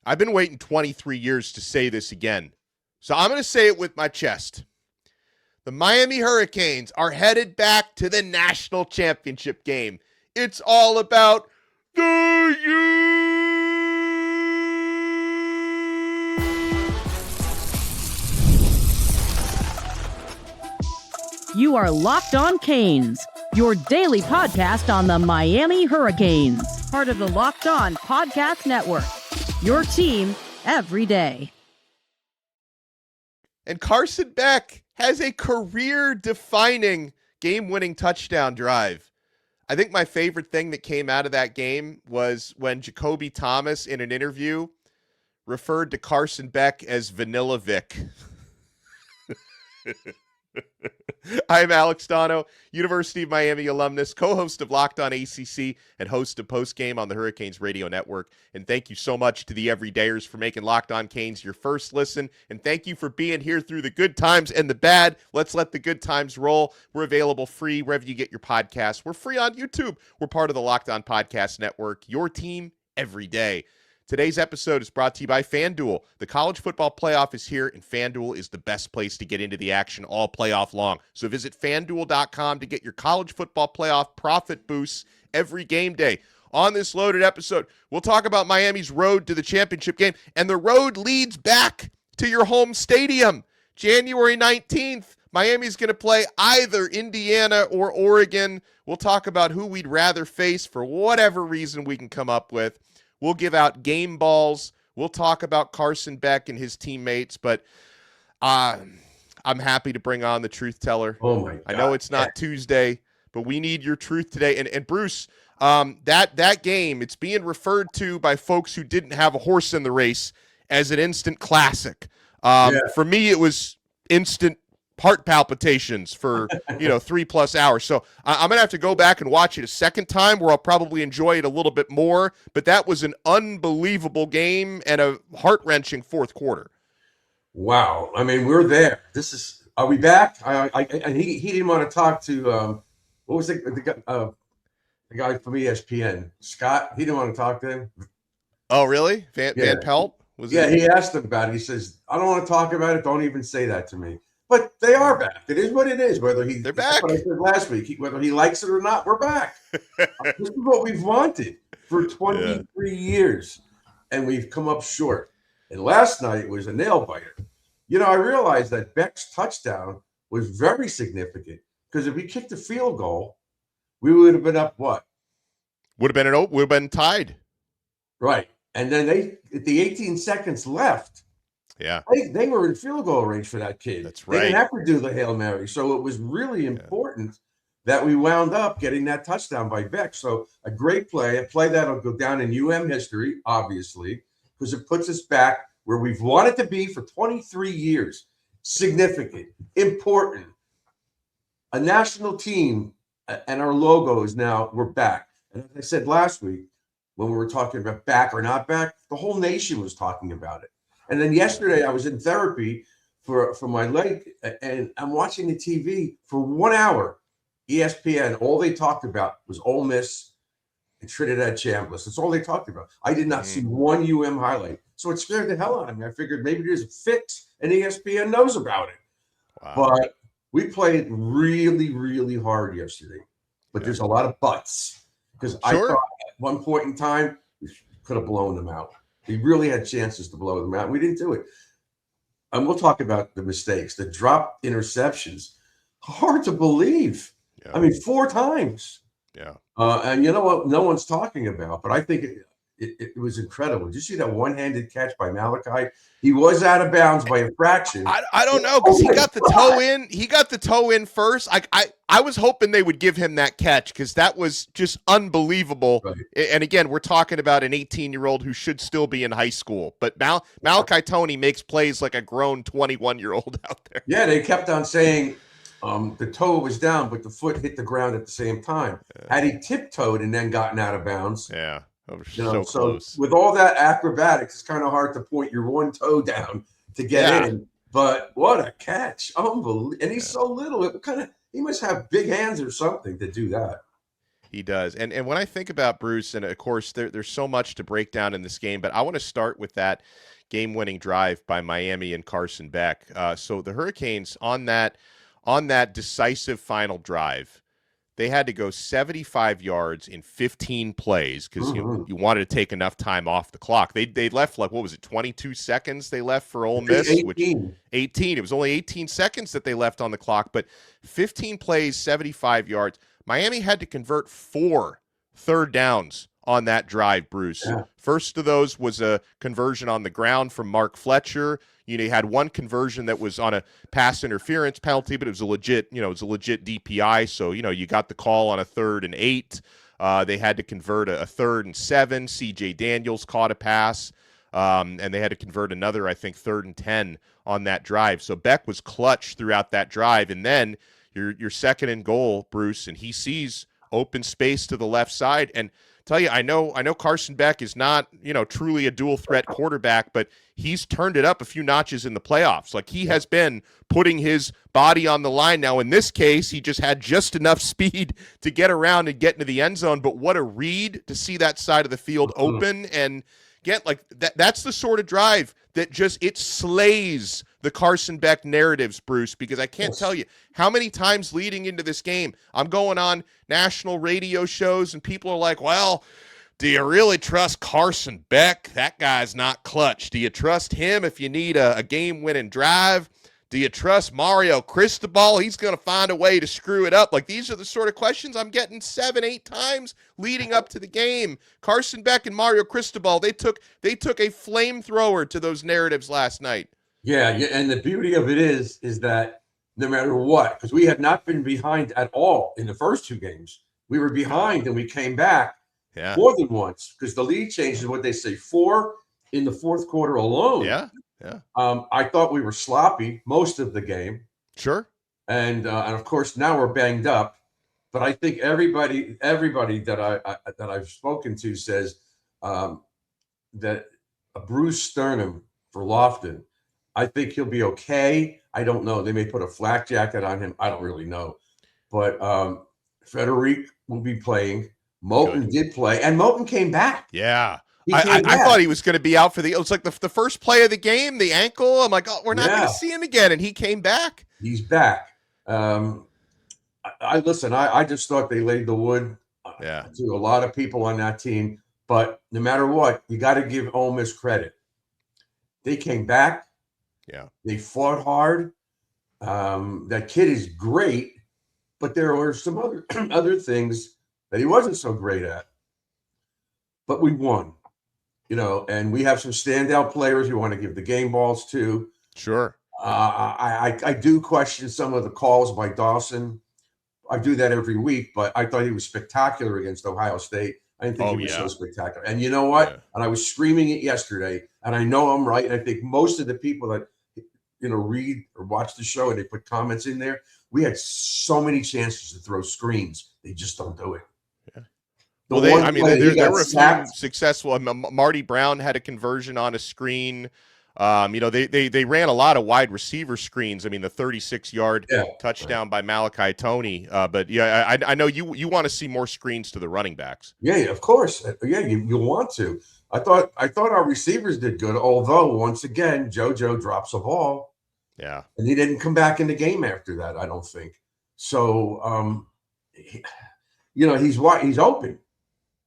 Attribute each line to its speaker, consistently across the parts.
Speaker 1: I've been waiting 23 years to say this again. So I'm going to say it with my chest. The Miami Hurricanes are headed back to the national championship game. It's all about the U.
Speaker 2: You are Locked On Canes, your daily podcast on the Miami Hurricanes, part of the Locked On Podcast Network, your team every day.
Speaker 1: And Carson Beck has a career-defining game-winning touchdown drive. I think my favorite thing that came out of that game was when Jakobe Thomas, in an interview, referred to Carson Beck as Vanilla Vic. I'm Alex Donno, University of Miami alumnus, co-host of Locked On ACC, and host of Postgame on the Hurricanes Radio Network. And thank you so much to the everydayers for making Locked On Canes your first listen. And thank you for being here through the good times and the bad. Let's let the good times roll. We're available free wherever you get your podcasts. We're free on YouTube. We're part of the Locked On Podcast Network, your team every day. Today's episode is brought to you by FanDuel. The college football playoff is here, and FanDuel is the best place to get into the action all playoff long. So visit FanDuel.com to get your college football playoff profit boosts every game day. On this loaded episode, we'll talk about Miami's road to the championship game, and the road leads back to your home stadium. January 19th, Miami's going to play either Indiana or Oregon. We'll talk about who we'd rather face for whatever reason we can come up with. We'll give out game balls. We'll talk about Carson Beck and his teammates, but I'm happy to bring on the truth teller.
Speaker 3: Oh my God.
Speaker 1: I know it's not Tuesday, but we need your truth today. And Bruce, that game, it's being referred to by folks who didn't have a horse in the race as an instant classic. For me, it was instant heart palpitations for 3+ hours. So I'm gonna have to go back and watch it a second time where I'll probably enjoy it a little bit more. But that was an unbelievable game and a heart-wrenching fourth quarter.
Speaker 3: Wow. I mean, we're there. Are we back? And he didn't want to talk to what was the guy from ESPN, Scott. He didn't want to talk to him.
Speaker 1: Oh, really? Van Pelt?
Speaker 3: He asked him about it. He says, I don't want to talk about it. Don't even say that to me. But they are back. It is what it is. They're
Speaker 1: back.
Speaker 3: What I said last week. Whether he likes it or not, we're back. This is what we've wanted for 23 years, and we've come up short. And last night was a nail biter. I realized that Beck's touchdown was very significant because if we kicked a field goal, we would have been up what?
Speaker 1: Would have been tied.
Speaker 3: Right. And then at the 18 seconds left.
Speaker 1: Yeah,
Speaker 3: they were in field goal range for that kid.
Speaker 1: That's right.
Speaker 3: They didn't have to do the Hail Mary. So it was really important that we wound up getting that touchdown by Beck. So a great play, a play that'll go down in UM history, obviously, because it puts us back where we've wanted to be for 23 years. Significant, important. A national team, and our logo is now, we're back. And as I said last week, when we were talking about back or not back, the whole nation was talking about it. And then yesterday I was in therapy for my leg, and I'm watching the TV for 1 hour. ESPN, all they talked about was Ole Miss and Trinidad Chambliss. That's all they talked about. I did not see one UM highlight. So it scared the hell out of me. I figured maybe there's a fix and ESPN knows about it.
Speaker 1: Wow.
Speaker 3: But we played really, really hard yesterday. But there's a lot of buts. Because I thought at one point in time, we could have blown them out. We really had chances to blow them out. We didn't do it. And we'll talk about the mistakes, the drop interceptions. Hard to believe. Yeah. I mean, 4 times.
Speaker 1: Yeah.
Speaker 3: And you know what? No one's talking about, but I think it was incredible. Did you see that one-handed catch by Malachi? He was out of bounds by a fraction.
Speaker 1: I don't know, because he got the toe in. He got the toe in first. I was hoping they would give him that catch because that was just unbelievable. Right. And again, we're talking about an 18-year-old who should still be in high school. But Malachi Toney makes plays like a grown 21-year-old out there.
Speaker 3: Yeah, they kept on saying the toe was down, but the foot hit the ground at the same time. Yeah. Had he tiptoed and then gotten out of bounds.
Speaker 1: Yeah.
Speaker 3: So
Speaker 1: close.
Speaker 3: With all that acrobatics, it's kind of hard to point your one toe down to get in. But what a catch. Unbelievable. And he's so little. He must have big hands or something to do that.
Speaker 1: He does. And when I think about Bruce, and of course there's so much to break down in this game, but I want to start with that game-winning drive by Miami and Carson Beck. So the Hurricanes on that decisive final drive, they had to go 75 yards in 15 plays because you wanted to take enough time off the clock. They left, like, what was it, 22 seconds they left for Ole Miss?
Speaker 3: 18.
Speaker 1: Which 18. It was only 18 seconds that they left on the clock, but 15 plays, 75 yards. Miami had to convert 4 third downs on that drive, Bruce.
Speaker 3: Yeah.
Speaker 1: First of those was a conversion on the ground from Mark Fletcher. You had one conversion that was on a pass interference penalty, but it was a legit DPI. So, you got the call on a 3rd and 8. They had to convert a 3rd and 7. CJ Daniels caught a pass, and they had to convert another, I think, 3rd and 10 on that drive. So Beck was clutch throughout that drive. And then your 2nd and goal, Bruce, and he sees open space to the left side. And tell you, I know Carson Beck is not, truly a dual threat quarterback, but he's turned it up a few notches in the playoffs. Like, he has been putting his body on the line. Now, in this case, he just had just enough speed to get around and get into the end zone. But what a read to see that side of the field open and get, like, that's the sort of drive that just, it slays the Carson Beck narratives, Bruce, because I can't tell you how many times leading into this game, I'm going on national radio shows and people are like, well, do you really trust Carson Beck? That guy's not clutch. Do you trust him if you need a game-winning drive? Do you trust Mario Cristobal? He's going to find a way to screw it up. Like, these are the sort of questions I'm getting 7-8 times leading up to the game. Carson Beck and Mario Cristobal, they took a flamethrower to those narratives last night.
Speaker 3: Yeah, and the beauty of it is that no matter what, because we had not been behind at all in the first 2 games. We were behind and we came back more than once because the lead changed to what they say 4 in the 4th quarter alone.
Speaker 1: Yeah.
Speaker 3: I thought we were sloppy most of the game.
Speaker 1: Sure.
Speaker 3: And of course now we're banged up. But I think everybody that I've spoken to says that Bruce Sternum for Lofton, I think he'll be okay. I don't know. They may put a flak jacket on him. I don't really know. But Frederic will be playing. Moten did play, and Moten came back.
Speaker 1: Yeah. I thought he was going to be out it was like the first play of the game, the ankle. I'm like, oh, we're not going to see him again. And he came back.
Speaker 3: He's back. I just thought they laid the wood to a lot of people on that team. But no matter what, you got to give Ole Miss credit. They came back.
Speaker 1: Yeah.
Speaker 3: They fought hard. That kid is great, but there were some other things that he wasn't so great at. But we won, and we have some standout players you want to give the game balls to.
Speaker 1: Sure.
Speaker 3: I do question some of the calls by Dawson. I do that every week, but I thought he was spectacular against Ohio State. I didn't think he was so spectacular. And you know what? Yeah. And I was screaming it yesterday, and I know I'm right. And I think most of the people that read or watch the show and they put comments in there, we had so many chances to throw screens. They just don't do it.
Speaker 1: Yeah. Well, there were a few successful. Marty Brown had a conversion on a screen. They ran a lot of wide receiver screens. I mean, the 36-yard touchdown by Malachi Toney. But yeah, I know you want to see more screens to the running backs.
Speaker 3: Yeah, of course. Yeah, you want to. I thought our receivers did good, although once again JoJo drops a ball.
Speaker 1: Yeah,
Speaker 3: and he didn't come back in the game after that. I don't think so. He's open,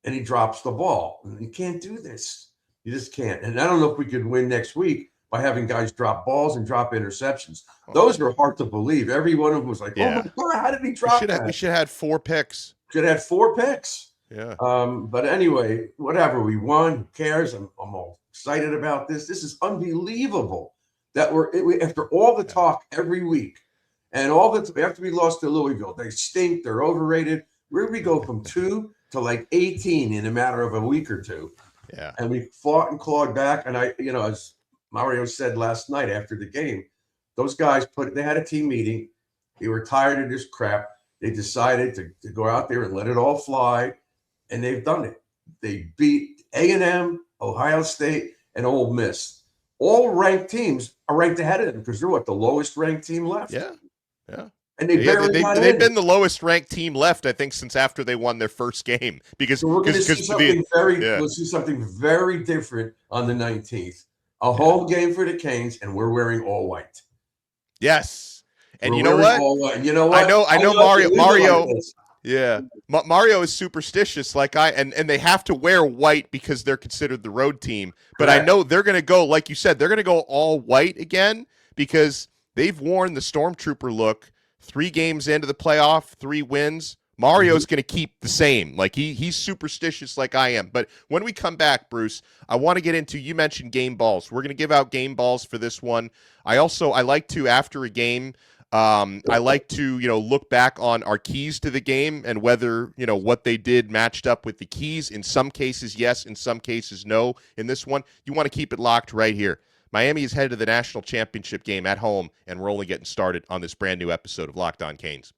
Speaker 3: and he drops the ball. And you can't do this. You just can't. And I don't know if we could win next week by having guys drop balls and drop interceptions. Those are hard to believe. Every one of them was like, oh my God, how did he drop that?
Speaker 1: We should have had 4 picks.
Speaker 3: Should have had 4 picks.
Speaker 1: Yeah.
Speaker 3: But anyway, whatever. We won. Who cares? I'm all excited about this. This is unbelievable that we after all the talk every week and after we lost to Louisville, they stink. They're overrated. Where did we go from 2 to like 18 in a matter of a week or 2?
Speaker 1: Yeah.
Speaker 3: And we fought and clawed back. And as Mario said last night after the game, those guys they had a team meeting. They were tired of this crap. They decided to go out there and let it all fly. And they've done it. They beat A&M, Ohio State, and Ole Miss. All ranked teams are ranked ahead of them because they're the lowest ranked team left.
Speaker 1: Yeah. Yeah.
Speaker 3: and they barely got in.
Speaker 1: They've been the lowest ranked team left, I think, since after they won their first game. Because
Speaker 3: so we're going to see something we'll see something very different on the 19th. A home game for the Canes, and we're wearing all white.
Speaker 1: Yes, and
Speaker 3: you
Speaker 1: know what?
Speaker 3: You know what?
Speaker 1: I know Mario. Yeah, Mario is superstitious, like and they have to wear white because they're considered the road team. But
Speaker 3: Correct.
Speaker 1: I know they're going to go, like you said, they're going to go all white again because they've worn the stormtrooper look 3 games into the playoff, 3 wins. Mario's going to keep the same. Like he's superstitious like I am. But when we come back, Bruce, I want to get into, you mentioned game balls. We're going to give out game balls for this one. I like to, after a game, I like to, look back on our keys to the game and whether, what they did matched up with the keys. In some cases, yes. In some cases, no. In this one, you want to keep it locked right here. Miami is headed to the national championship game at home, and we're only getting started on this brand new episode of Locked On Canes.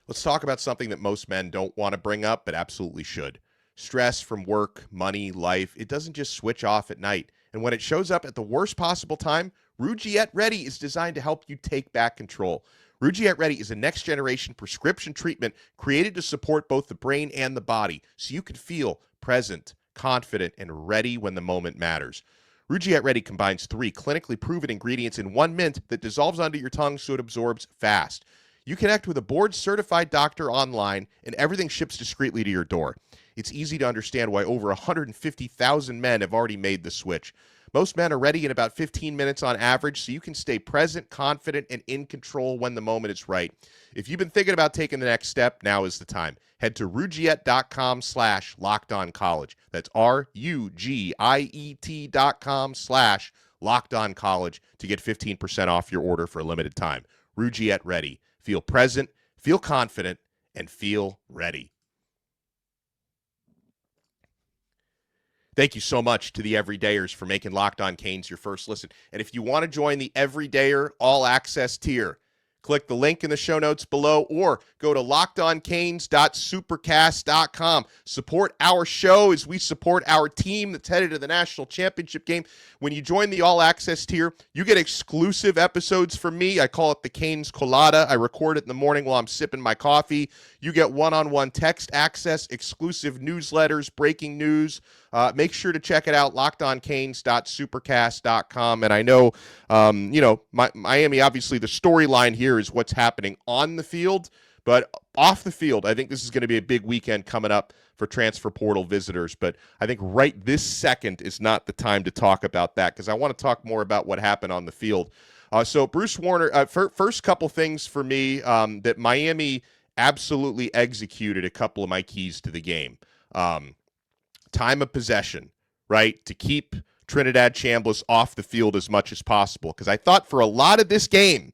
Speaker 1: Let's talk about something that most men don't want to bring up, but absolutely should. Stress from work, money, life. It doesn't just switch off at night. And when it shows up at the worst possible time, Rugiet Ready is designed to help you take back control. Rugiet Ready is a next-generation prescription treatment created to support both the brain and the body so you can feel present, confident, and ready when the moment matters. Rugiet Ready combines 3 clinically proven ingredients in 1 mint that dissolves under your tongue so it absorbs fast. You connect with a board-certified doctor online, and everything ships discreetly to your door. It's easy to understand why over 150,000 men have already made the switch. Most men are ready in about 15 minutes on average, so you can stay present, confident, and in control when the moment is right. If you've been thinking about taking the next step, now is the time. Head to rugiet.com/lockedoncollege. That's RUGIET.com/lockedoncollege to get 15% off your order for a limited time. Rugiet Ready. Feel present, feel confident, and feel ready. Thank you so much to the Everydayers for making Locked On Canes your first listen. And if you want to join the Everydayer All Access tier, click the link in the show notes below or go to lockedoncanes.supercast.com. Support our show as we support our team that's headed to the national championship game. When you join the All Access tier, you get exclusive episodes from me. I call it the Canes Colada. I record it in the morning while I'm sipping my coffee. You get one-on-one text access, exclusive newsletters, breaking news. Make sure to check it out, lockedoncanes.supercast.com. And I know, Miami, obviously the storyline here is what's happening on the field, but off the field, I think this is going to be a big weekend coming up for transfer portal visitors. But I think right this second is not the time to talk about that because I want to talk more about what happened on the field. So Bruce Warner, first couple things for me that Miami absolutely executed a couple of my keys to the game. Time of possession, right? To keep Trinidad Chambliss off the field as much as possible. Because I thought for a lot of this game,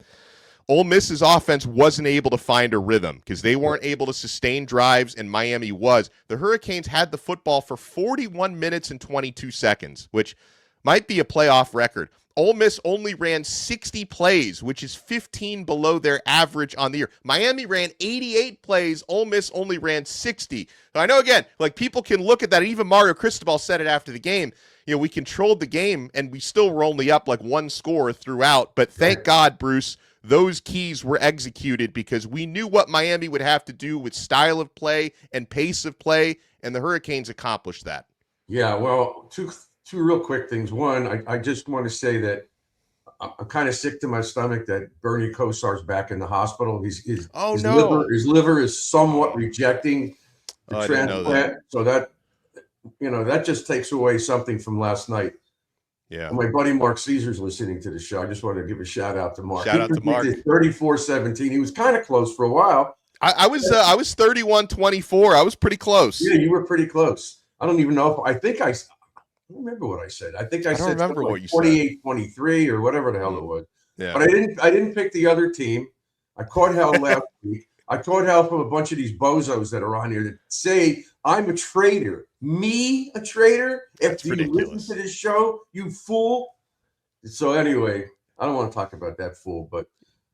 Speaker 1: Ole Miss's offense wasn't able to find a rhythm because they weren't able to sustain drives, and Miami was. The Hurricanes had the football for 41 minutes and 22 seconds, which might be a playoff record. Ole Miss only ran 60 plays, which is 15 below their average on the year. Miami ran 88 plays. Ole Miss only ran 60. So I know, again, like people can look at that. Even Mario Cristobal said it after the game. We controlled the game, and we still were only up like 1 score throughout. But thank God, Bruce, those keys were executed because we knew what Miami would have to do with style of play and pace of play, and the Hurricanes accomplished that.
Speaker 3: Yeah, well, two real quick things. One, I just want to say that I'm kind of sick to my stomach that Bernie Kosar's back in the hospital. His liver is somewhat rejecting the transplant. So that just takes away something from last night.
Speaker 1: Yeah.
Speaker 3: And my buddy Mark Caesar's listening to the show. I just wanted to give a shout out to Mark.
Speaker 1: Shout out to Mark.
Speaker 3: 34-17. He was kind of close for a while.
Speaker 1: I was 31-24. I was pretty close.
Speaker 3: Yeah, you were pretty close. I don't even know if I don't remember what I said. I think I said
Speaker 1: remember what you said.
Speaker 3: 28-23 or whatever the hell it was.
Speaker 1: Yeah.
Speaker 3: But I didn't pick the other team. I caught hell last week. I caught hell from a bunch of these bozos that are on here that say I'm a traitor. Me, a traitor? After you listen to this show, you fool. So anyway, I don't want to talk about that fool, but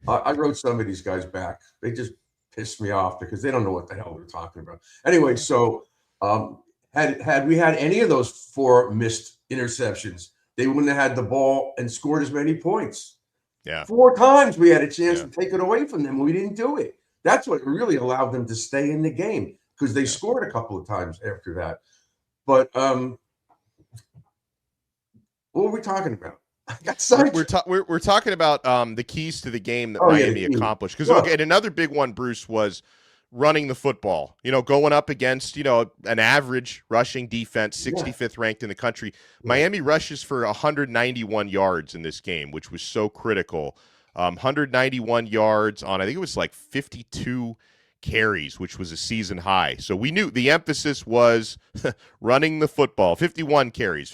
Speaker 3: I wrote some of these guys back. They just pissed me off because they don't know what the hell we're talking about. Anyway, so had we had any of those 4 missed interceptions, they wouldn't have had the ball and scored as many points.
Speaker 1: Yeah.
Speaker 3: 4 times we had a chance to take it away from them. We didn't do it. That's what really allowed them to stay in the game, because they scored a couple of times after that. But what were we talking about? I got
Speaker 1: we're talking about the keys to the game that Miami accomplished. Because and another big one, Bruce, was running the football. Going up against an average rushing defense, 65th ranked in the country. Miami rushes for 191 yards in this game, which was so critical. 191 yards on, I think it was like 52 carries, which was a season high. So we knew the emphasis was running the football. 51 carries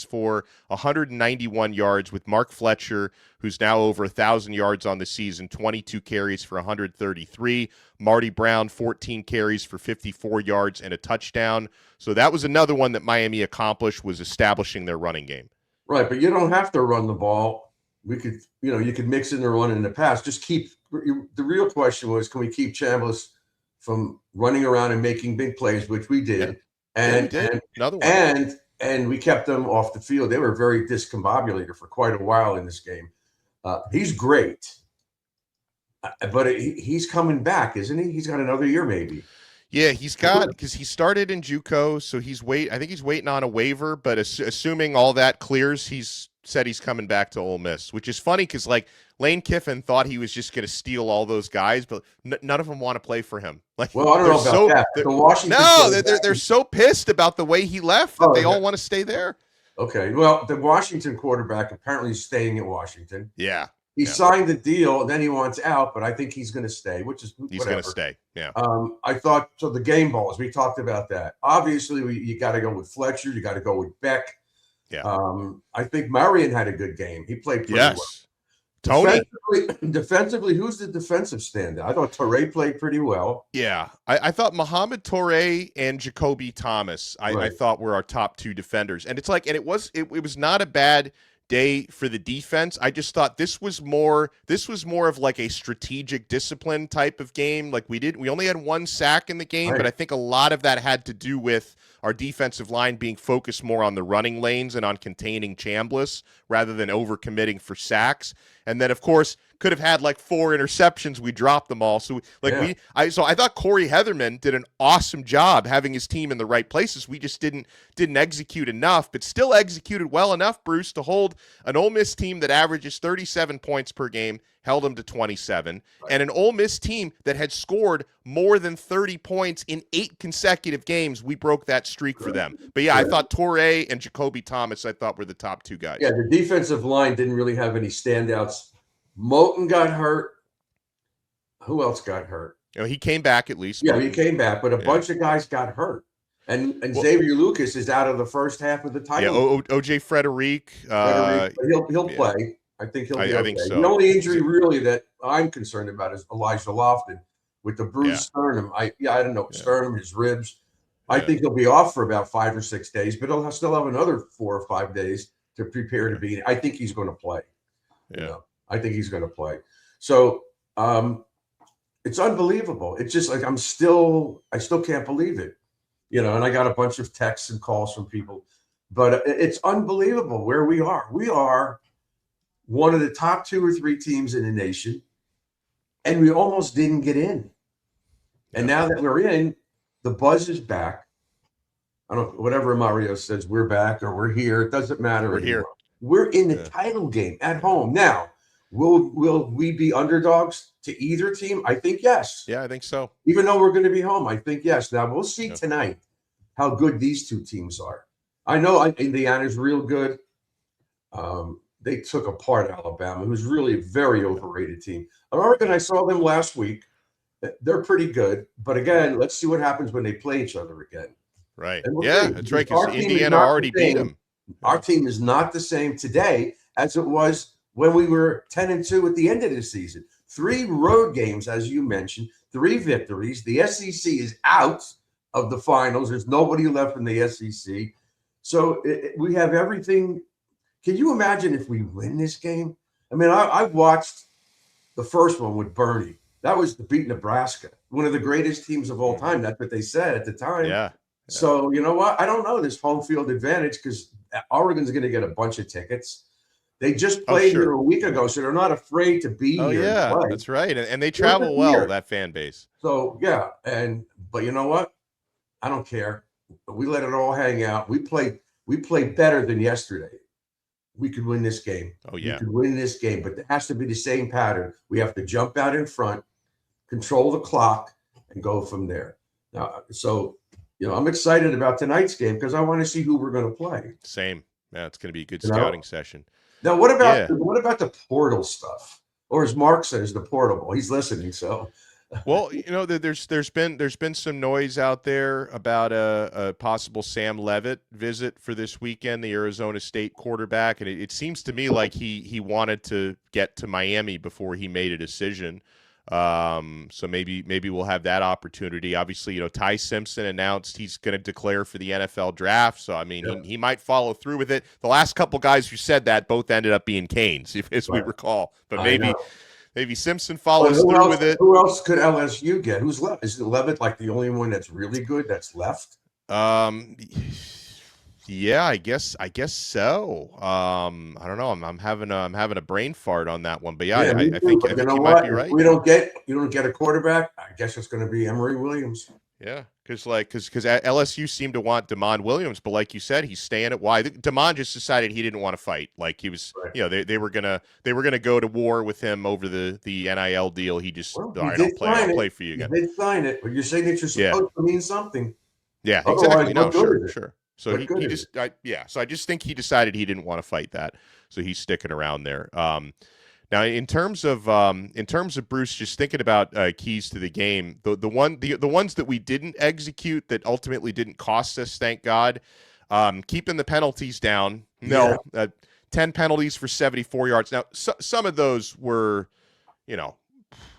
Speaker 1: for 191 yards, with Mark Fletcher, who's now over 1,000 yards on the season, 22 carries for 133. Marty Brown, 14 carries for 54 yards and a touchdown. So that was another one that Miami accomplished, was establishing their running game.
Speaker 3: Right, but you don't have to run the ball. We could, you could mix in the run in the pass. Just keep the real question was, can we keep Chambliss from running around and making big plays, which we did, and
Speaker 1: another one.
Speaker 3: And we kept them off the field. They were very discombobulated for quite a while in this game. He's great, but he's coming back, isn't he? He's got another year, maybe.
Speaker 1: Yeah, he's got, because he started in JUCO, so I think he's waiting on a waiver. But assuming all that clears, he's said he's coming back to Ole Miss, which is funny because Lane Kiffin thought he was just going to steal all those guys, but none of them want to play for him.
Speaker 3: Well, I don't know about that. The Washington
Speaker 1: they're so pissed about the way he left that they all want to stay there.
Speaker 3: Okay, well, the Washington quarterback apparently is staying at Washington.
Speaker 1: Yeah.
Speaker 3: He signed the deal, and then he wants out, but I think he's going to stay,
Speaker 1: he's going to stay. Yeah.
Speaker 3: I thought, so the game balls, we talked about that. Obviously, you got to go with Fletcher. You got to go with Beck.
Speaker 1: Yeah.
Speaker 3: I think Marion had a good game. He played pretty well.
Speaker 1: Tony.
Speaker 3: Defensively, who's the defensive standout? I thought Toure played pretty well.
Speaker 1: Yeah. I thought Mohamed Toure and Jakobe Thomas, I thought were our top 2 defenders. And it was not a bad day for the defense. I just thought this was more of like a strategic discipline type of game. We only had 1 sack in the game, but I think a lot of that had to do with our defensive line being focused more on the running lanes and on containing Chambliss rather than overcommitting for sacks. And then, of course, could have had 4 interceptions. We dropped them all. So I thought Corey Heatherman did an awesome job having his team in the right places. We just didn't execute enough, but still executed well enough, Bruce, to hold an Ole Miss team that averages 37 points per game, held them to 27, and an Ole Miss team that had scored more than 30 points in 8 consecutive games. We broke that streak for them. But I thought Toure and Jakobe Thomas, I thought, were the top 2 guys.
Speaker 3: Yeah, the defensive line didn't really have any standouts. Moulton got hurt. Who else got hurt?
Speaker 1: He came back at least.
Speaker 3: Yeah, he came back, but a bunch of guys got hurt. And Xavier Lucas is out of the first half of the title.
Speaker 1: Yeah, OJ Frederic.
Speaker 3: He'll play. I think he'll be okay. I think so. The only injury really that I'm concerned about is Elijah Lofton with the bruised sternum. I don't know, sternum, his ribs. I think he'll be off for about 5 or 6 days, but he'll still have another 4 or 5 days to prepare to be. I think he's going to play.
Speaker 1: Yeah.
Speaker 3: I think he's going to play. So it's unbelievable. It's just I still can't believe it. And I got a bunch of texts and calls from people, but it's unbelievable where we are. We are one of the top 2 or 3 teams in the nation, and we almost didn't get in. And now that we're in, the buzz is back. I don't know, whatever Mario says, we're back or we're here. It doesn't matter.
Speaker 1: We're here.
Speaker 3: We're in the title game at home. Now, will we be underdogs to either team? I think yes.
Speaker 1: Yeah, I think so.
Speaker 3: Even though we're going to be home, I think yes. Now, we'll see tonight how good these 2 teams are. I know Indiana's real good. They took apart Alabama, who's really a very overrated team. Oregon, I saw them last week. They're pretty good. But again, let's see what happens when they play each other again.
Speaker 1: Right. That's right, because Indiana already beat them.
Speaker 3: Our team is not the same today as it was when we were 10-2 at the end of the season. 3 road games, as you mentioned, 3 victories. The SEC is out of the finals. There's nobody left in the SEC. So we have everything. Can you imagine if we win this game? I mean, I watched the first one with Bernie. That was to beat Nebraska, one of the greatest teams of all time. That's what they said at the time.
Speaker 1: Yeah.
Speaker 3: So, you know what? I don't know this home field advantage because Oregon's going to get a bunch of tickets. They just played here a week ago, so they're not afraid to be here.
Speaker 1: Yeah,
Speaker 3: and play.
Speaker 1: that's right. And they travel well, that fan base.
Speaker 3: So, yeah. But you know what? I don't care. We let it all hang out. We played better than yesterday. We could win this game.
Speaker 1: Oh, yeah.
Speaker 3: We could win this game, but it has to be the same pattern. We have to jump out in front, control the clock, and go from there. Now, so, I'm excited about tonight's game because I want to see who we're going to play.
Speaker 1: Same. Yeah, it's going to be a good scouting session.
Speaker 3: Now, what about the portal stuff? Or as Mark says, the portable. He's listening, so.
Speaker 1: Well, there's been some noise out there about a possible Sam Leavitt visit for this weekend, the Arizona State quarterback, and it seems to me like he wanted to get to Miami before he made a decision. So maybe we'll have that opportunity. Obviously, Ty Simpson announced he's going to declare for the NFL draft. So, I mean, he might follow through with it. The last couple guys who said that both ended up being Canes, as we recall. But maybe Simpson follows through with it.
Speaker 3: Who else could LSU get? Who's left? Is Leavitt like the only one that's really good that's left?
Speaker 1: Yeah, I guess so. I don't know. I'm having a brain fart on that one, but I think you might be right.
Speaker 3: You don't get a quarterback. I guess it's going to be Emory Williams.
Speaker 1: Yeah, because LSU seemed to want Damon Williams, but like you said, he's staying at Y. Damon just decided he didn't want to fight. Like he was, they were gonna go to war with him over the NIL deal. He just, all right, I'll play for you again.
Speaker 3: They sign it, but your signature's supposed to mean something.
Speaker 1: Yeah, exactly. No, sure. So So I just think he decided he didn't want to fight that. So he's sticking around there. Now, in terms of Bruce, just thinking about keys to the game, the ones that we didn't execute that ultimately didn't cost us, thank God, keeping the penalties down. 10 penalties for 74 yards. Now, some of those were,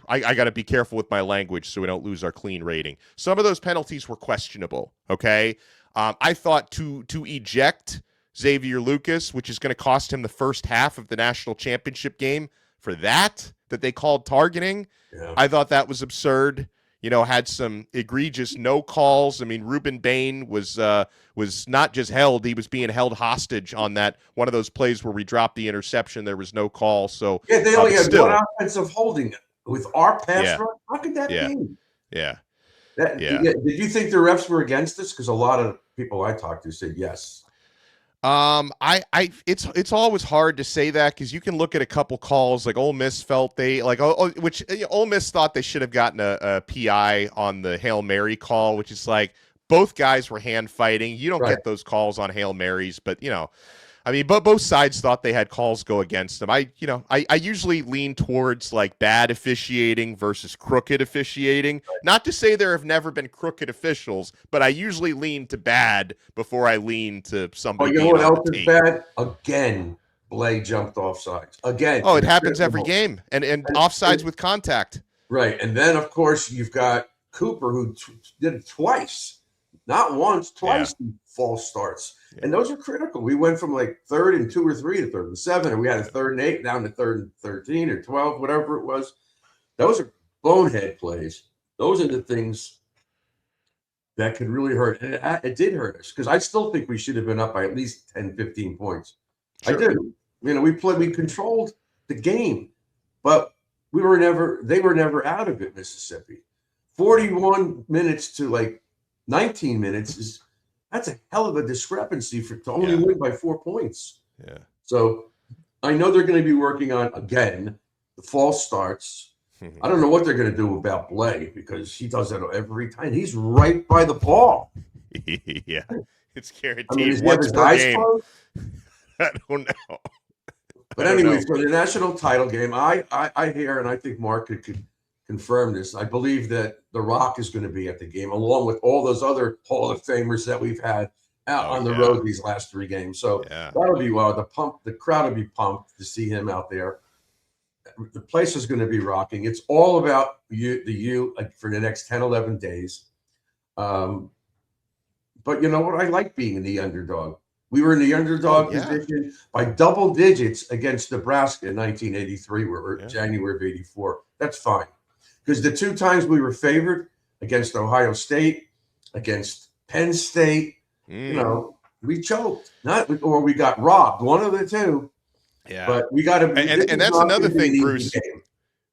Speaker 1: I got to be careful with my language so we don't lose our clean rating. Some of those penalties were questionable. Okay. I thought to eject Xavier Lucas, which is going to cost him the first half of the national championship game for that they called targeting. Yeah. I thought that was absurd. Had some egregious no calls. I mean, Ruben Bain was not just held, he was being held hostage on that one of those plays where we dropped the interception. There was no call. So
Speaker 3: yeah, they only had one offensive holding with our pass rush. How could that be?
Speaker 1: Yeah.
Speaker 3: Did you think the refs were against this? Because a lot of people I talked to said yes.
Speaker 1: It's always hard to say that because you can look at a couple calls like Ole Miss felt which Ole Miss thought they should have gotten a PI on the Hail Mary call, which is like both guys were hand fighting. You don't get those calls on Hail Marys, but but both sides thought they had calls go against them. I usually lean towards like bad officiating versus crooked officiating. Right. Not to say there have never been crooked officials, but I usually lean to bad before I lean to somebody.
Speaker 3: Oh, you know what else is bad? Again, Blay jumped offsides. Again.
Speaker 1: Oh, it happens every game. And offsides with contact.
Speaker 3: Right. And then, of course, you've got Cooper who did it twice. Not once, twice false starts. Yeah. And those are critical. We went from like 3rd and 2 or 3 to 3rd and 7, and we had a 3rd and 8 down to 3rd and 13 or 12, whatever it was. Those are bonehead plays. Those are the things that could really hurt. And it did hurt us because I still think we should have been up by at least 10, 15 points. Sure. I do. We controlled the game, but they were never out of it, Mississippi. 41 minutes to like 19 minutes that's a hell of a discrepancy to only win by 4 points.
Speaker 1: Yeah.
Speaker 3: So I know they're going to be working on, again, the false starts. I don't know what they're going to do about Blay because he does that every time. He's right by the ball.
Speaker 1: Yeah. It's guaranteed once per game. I don't know.
Speaker 3: But anyways, for the national title game, I hear, and I think Mark could confirm this, I believe that The Rock is going to be at the game, along with all those other Hall of Famers that we've had out on the road these last 3 games. So that'll be the crowd will be pumped to see him out there. The place is going to be rocking. It's all about you for the next 10, 11 days. But you know what? I like being in the underdog. We were in the underdog position by double digits against Nebraska in 1983, January of 84. That's fine. Because the 2 times we were favored against Ohio State, against Penn State, we choked, or we got robbed, one of the two.
Speaker 1: Yeah.
Speaker 3: But we got to,
Speaker 1: and that's another thing, Bruce.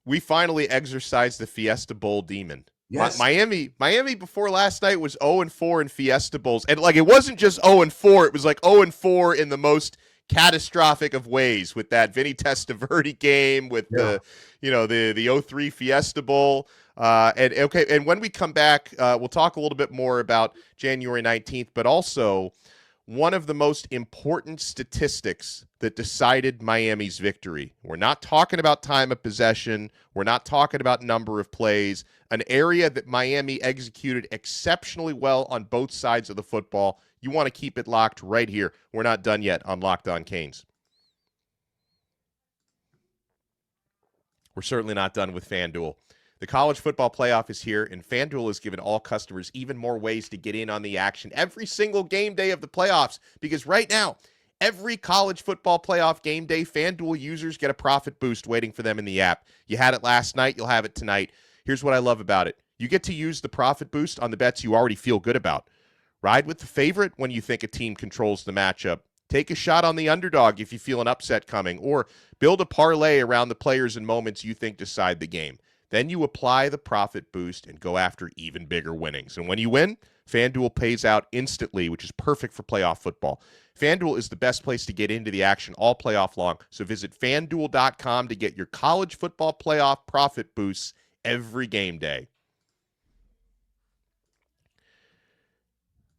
Speaker 1: We finally exercised the Fiesta Bowl demon.
Speaker 3: Yes.
Speaker 1: Miami before last night was 0-4 in Fiesta Bowls. And it wasn't just 0-4, it was 0-4 in the most catastrophic of ways, with that Vinny Testaverde game, with the 0-3 Fiesta Bowl. And when we come back, we'll talk a little bit more about January 19th, but also one of the most important statistics that decided Miami's victory. We're not talking about time of possession. We're not talking about number of plays. An area that Miami executed exceptionally well on both sides of the football. You want to keep it locked right here. We're not done yet on Locked On Canes. We're certainly not done with FanDuel. The college football playoff is here, and FanDuel has given all customers even more ways to get in on the action every single game day of the playoffs, because right now, every college football playoff game day, FanDuel users get a profit boost waiting for them in the app. You had it last night, you'll have it tonight. Here's what I love about it. You get to use the profit boost on the bets you already feel good about. Ride with the favorite when you think a team controls the matchup. Take a shot on the underdog if you feel an upset coming, or build a parlay around the players and moments you think decide the game. Then you apply the profit boost and go after even bigger winnings. And when you win, FanDuel pays out instantly, which is perfect for playoff football. FanDuel is the best place to get into the action all playoff long. So visit FanDuel.com to get your college football playoff profit boosts every game day.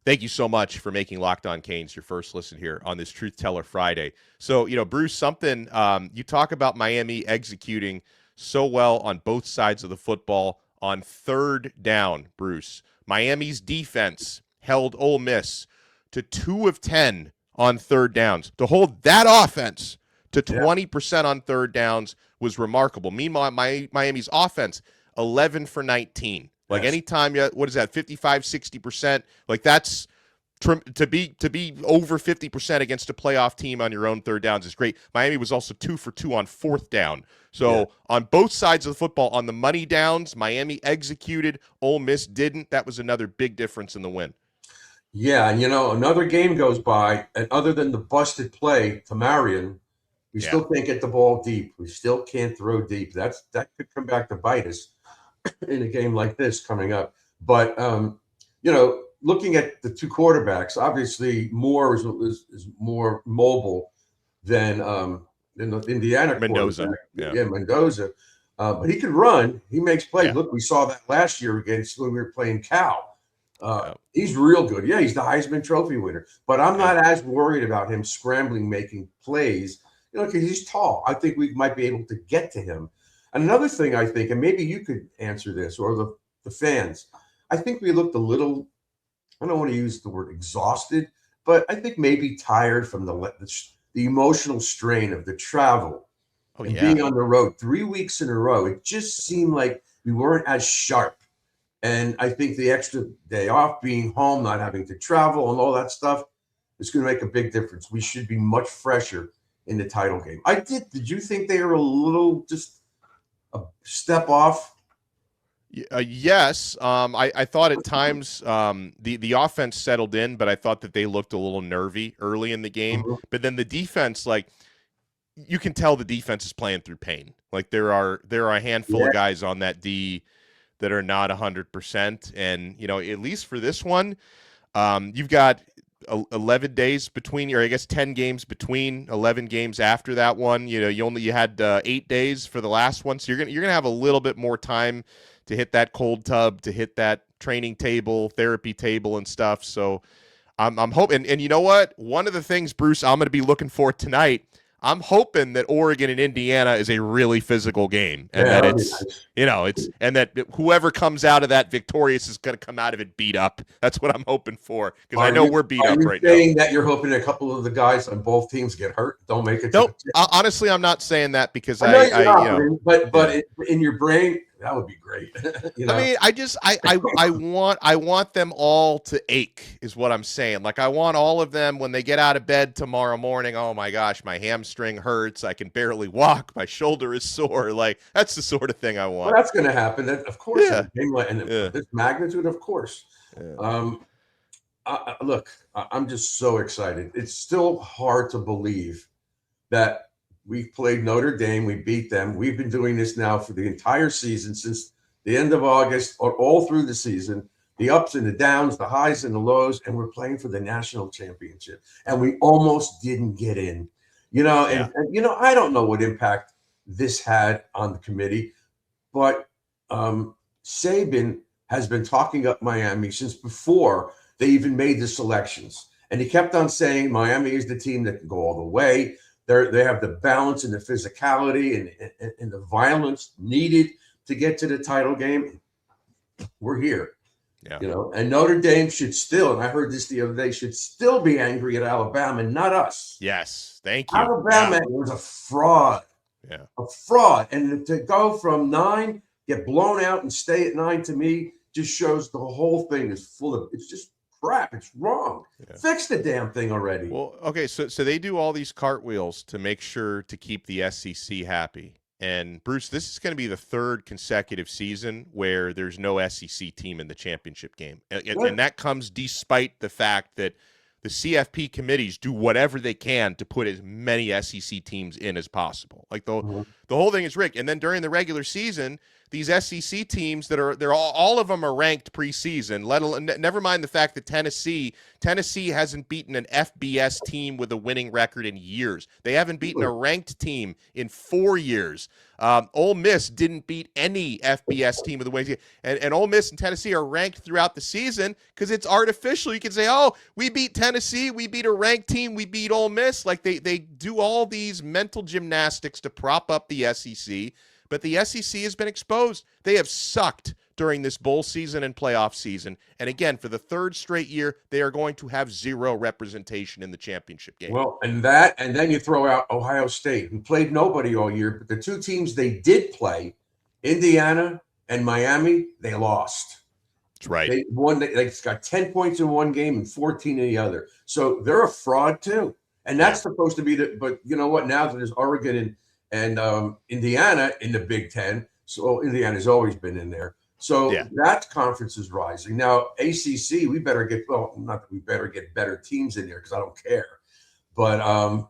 Speaker 1: Thank you so much for making Locked On Canes your first listen here on this Truth Teller Friday. So, Bruce, something you talk about Miami executing so well on both sides of the football on third down, Bruce. Miami's defense held Ole Miss to 2 of 10 on third downs. To hold that offense to 20% on third downs was remarkable. Meanwhile, Miami's offense, 11 for 19. Anytime, what is that, 55, 60%? That's to be over 50% against a playoff team on your own third downs is great. Miami was also 2 for 2 on fourth down. So on both sides of the football, on the money downs, Miami executed, Ole Miss didn't. That was another big difference in the win.
Speaker 3: Yeah, and another game goes by, and other than the busted play to Marion, we still can't get the ball deep. We still can't throw deep. That could come back to bite us in a game like this coming up. But looking at the two quarterbacks, obviously Moore is more mobile than the Indiana
Speaker 1: Mendoza.
Speaker 3: Mendoza. But he can run. He makes plays.
Speaker 1: Yeah.
Speaker 3: Look, we saw that last year against when we were playing Cal. He's real good. Yeah, he's the Heisman Trophy winner. But I'm not as worried about him scrambling, making plays, because he's tall. I think we might be able to get to him. Another thing I think, and maybe you could answer this, or the fans, I think we looked a little, I don't want to use the word exhausted, but I think maybe tired from the emotional strain of the travel and being on the road 3 weeks in a row. It just seemed like we weren't as sharp. And I think the extra day off, being home, not having to travel and all that stuff is going to make a big difference. We should be much fresher in the title game. Did you think they were a little just a step off?
Speaker 1: Yes. I thought at times the offense settled in, but I thought that they looked a little nervy early in the game. Mm-hmm. But then the defense, you can tell the defense is playing through pain. There are a handful of guys on that D that are not 100%. And, at least for this one, you've got 11 days between, or I guess 10 games between, 11 games after that one. You had 8 days for the last one. So you're going to have a little bit more time to hit that cold tub, to hit that training table, therapy table and stuff. So I'm hoping, and you know what? One of the things, Bruce, I'm going to be looking for tonight, I'm hoping that Oregon and Indiana is a really physical game, and that it's and that whoever comes out of that victorious is going to come out of it beat up. That's what I'm hoping for, because I know we're beat up right now. Are you
Speaker 3: saying that you're hoping a couple of the guys on both teams get hurt, don't make it?
Speaker 1: No, honestly, I'm not saying that because
Speaker 3: but in your brain, that would be great.
Speaker 1: I mean, I want them all to ache, is what I'm saying. I want all of them when they get out of bed tomorrow morning. Oh my gosh, my hamstring hurts. I can barely walk. My shoulder is sore. That's the sort of thing I want.
Speaker 3: Well, that's going to happen. Of course. Yeah. And this magnitude, of course. Yeah. Look, I'm just so excited. It's still hard to believe that we played Notre Dame. We beat them. We've been doing this now for the entire season, since the end of August, all through the season, the ups and the downs, the highs and the lows, and we're playing for the national championship. And we almost didn't get in, and I don't know what impact this had on the committee, but Saban has been talking up Miami since before they even made the selections. And he kept on saying Miami is the team that can go all the way. They have the balance and the physicality and the violence needed to get to the title game. We're here.
Speaker 1: Yeah.
Speaker 3: And Notre Dame should still, and I heard this the other day, should still be angry at Alabama, not us.
Speaker 1: Yes. Thank you.
Speaker 3: Alabama was a fraud.
Speaker 1: Yeah.
Speaker 3: A fraud. And to go from 9, get blown out and stay at 9, to me, just shows the whole thing is full of, it's just crap. It's wrong. Yeah. Fix the damn thing already.
Speaker 1: Well, okay, so they do all these cartwheels to make sure to keep the SEC happy. And Bruce, this is going to be the 3rd consecutive season where there's no SEC team in the championship game. And that comes despite the fact that the CFP committees do whatever they can to put as many SEC teams in as possible. Like the whole thing is rigged. And then during the regular season, these SEC teams they're all of them are ranked preseason. Never mind the fact that Tennessee hasn't beaten an FBS team with a winning record in years. They haven't beaten a ranked team in 4 years. Ole Miss didn't beat any FBS team with a winning team. And Ole Miss and Tennessee are ranked throughout the season because it's artificial. You can say, oh, we beat Tennessee, we beat a ranked team, we beat Ole Miss. Like they do all these mental gymnastics to prop up the SEC. But the SEC has been exposed. They have sucked during this bowl season and playoff season. And again, for the 3rd straight year, they are going to have 0 representation in the championship game.
Speaker 3: Well, and then you throw out Ohio State, who played nobody all year. But the 2 teams they did play, Indiana and Miami, they lost.
Speaker 1: That's right.
Speaker 3: They won. They got 10 points in one game and 14 in the other. So they're a fraud too. And that's supposed to be but you know what? Now that there's Oregon and Indiana in the Big Ten. So Indiana's always been in there. So that conference is rising. Now, ACC, we better get, not that we better get better teams in there because I don't care. But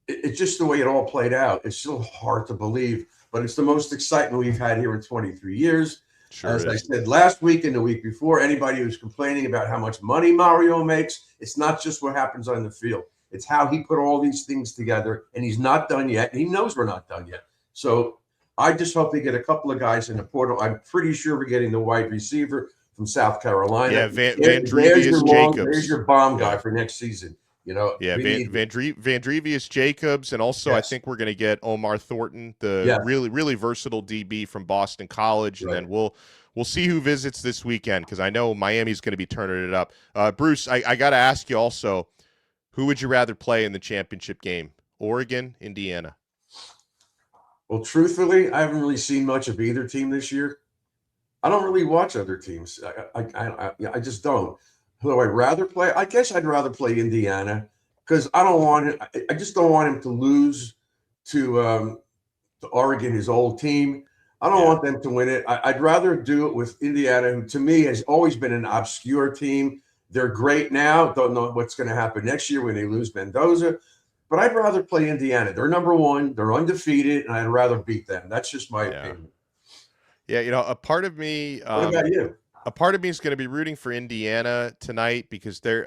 Speaker 3: it's just the way it all played out. It's still hard to believe, but it's the most excitement we've had here in 23 years.
Speaker 1: Sure
Speaker 3: As
Speaker 1: is.
Speaker 3: I said last week and the week before, anybody who's complaining about how much money Mario makes, it's not just what happens on the field. It's how he put all these things together, and he's not done yet. And he knows we're not done yet. So I just hope they get a couple of guys in the portal. I'm pretty sure we're getting the wide receiver from South Carolina.
Speaker 1: Yeah, Vandrevius Jacobs.
Speaker 3: There's your bomb guy for next season.
Speaker 1: Vandrevius Jacobs, and also I think we're going to get Omar Thornton, the really, really versatile DB from Boston College, and then we'll see who visits this weekend because I know Miami's going to be turning it up. Bruce, I got to ask you also, who would you rather play in the championship game? Oregon, Indiana?
Speaker 3: Well, truthfully, I haven't really seen much of either team this year. I don't really watch other teams. I just don't. Who do I rather play? I guess I'd rather play Indiana because I just don't want him to lose to Oregon, his old team. I don't want them to win it. I'd rather do it with Indiana, who to me has always been an obscure team. They're great now. Don't know what's going to happen next year when they lose Mendoza. But I'd rather play Indiana. They're number 1. They're undefeated, and I'd rather beat them. That's just my opinion.
Speaker 1: Yeah, a part of me.
Speaker 3: What about you?
Speaker 1: A part of me is going to be rooting for Indiana tonight because they're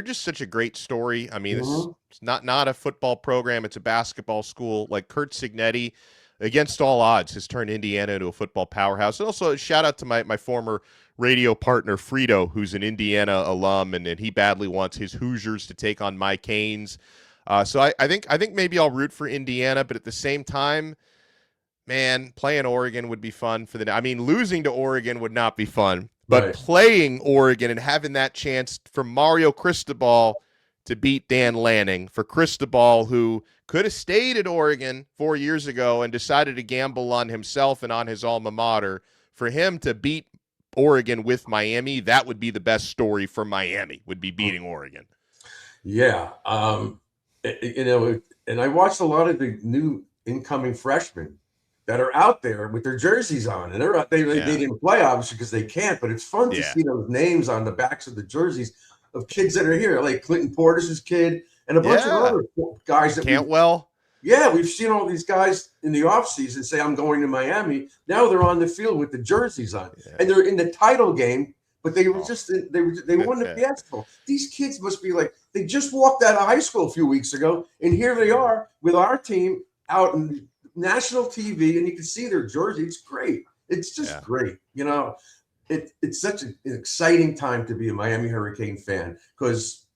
Speaker 1: just such a great story. I mean, it's not a football program; it's a basketball school. Like Kurt Signetti, against all odds, has turned Indiana into a football powerhouse. And also, a shout out to my former radio partner Frito, who's an Indiana alum, and he badly wants his Hoosiers to take on my Canes. So I think maybe I'll root for Indiana, but at the same time, man, playing Oregon would be fun for losing to Oregon would not be fun, but playing Oregon and having that chance for Mario Cristobal to beat Dan Lanning, for Cristobal, who could have stayed at Oregon 4 years ago and decided to gamble on himself and on his alma mater, for him to beat Oregon with Miami, that would be the best story for Miami, would be beating Oregon.
Speaker 3: Yeah. And I watched a lot of the new incoming freshmen that are out there with their jerseys on, and they didn't play obviously because they can't, but it's fun to see those names on the backs of the jerseys. of kids that are here, like Clinton Portis's kid and a bunch of other guys that
Speaker 1: Cantwell.
Speaker 3: We've seen all these guys in the offseason say, I'm going to Miami. Now they're on the field with the jerseys on, and they're in the title game, but they were they won the basketball. These kids must be like, they just walked out of high school a few weeks ago, and here they are with our team out in national TV, and you can see their jersey. It's great. It's just great. You know, it's such an exciting time to be a Miami Hurricane fan, because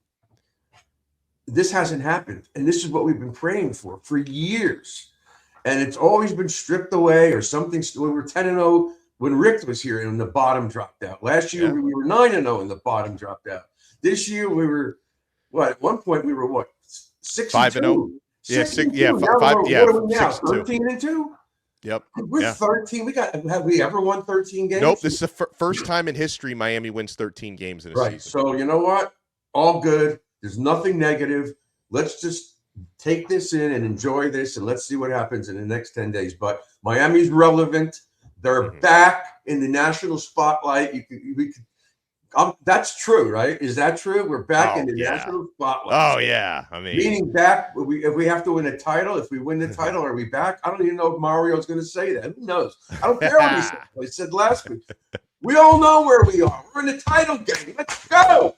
Speaker 3: this hasn't happened. And this is what we've been praying for years. And it's always been stripped away, or something. We were 10-0 when Rick was here and the bottom dropped out. Last year, we were 9-0 and the bottom dropped out. This year, we were, at one point, we were 6-2.
Speaker 1: 5-0.
Speaker 3: What are we now? 13-2?
Speaker 1: Yep.
Speaker 3: We're 13. Have we ever won 13 games?
Speaker 1: Nope. This is the first time in history Miami wins 13 games in a season.
Speaker 3: So you know what? All good. There's nothing negative. Let's just take this in and enjoy this, and let's see what happens in the next 10 days. But Miami's relevant. They're back in the national spotlight. That's true, right? Is that true? We're back in the national spotlight.
Speaker 1: Oh, yeah. I mean,
Speaker 3: meaning back, if we have to win a title, if we win the title, are we back? I don't even know if Mario's going to say that. Who knows? I don't care what he said. He said last week. We all know where we are. We're in the title game. Let's go.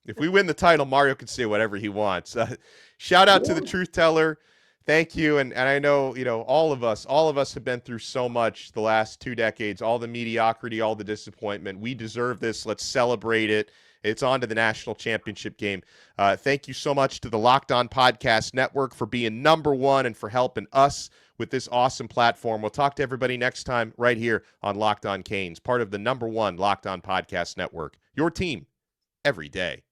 Speaker 1: If we win the title, Mario can say whatever he wants. Shout out to the truth teller. Thank you. And I know, all of us have been through so much the last 2 decades, all the mediocrity, all the disappointment. We deserve this. Let's celebrate it. It's on to the national championship game. Thank you so much to the Locked On Podcast Network for being number one and for helping us with this awesome platform. We'll talk to everybody next time right here on Locked On Canes, part of the number one Locked On Podcast Network. Your team every day.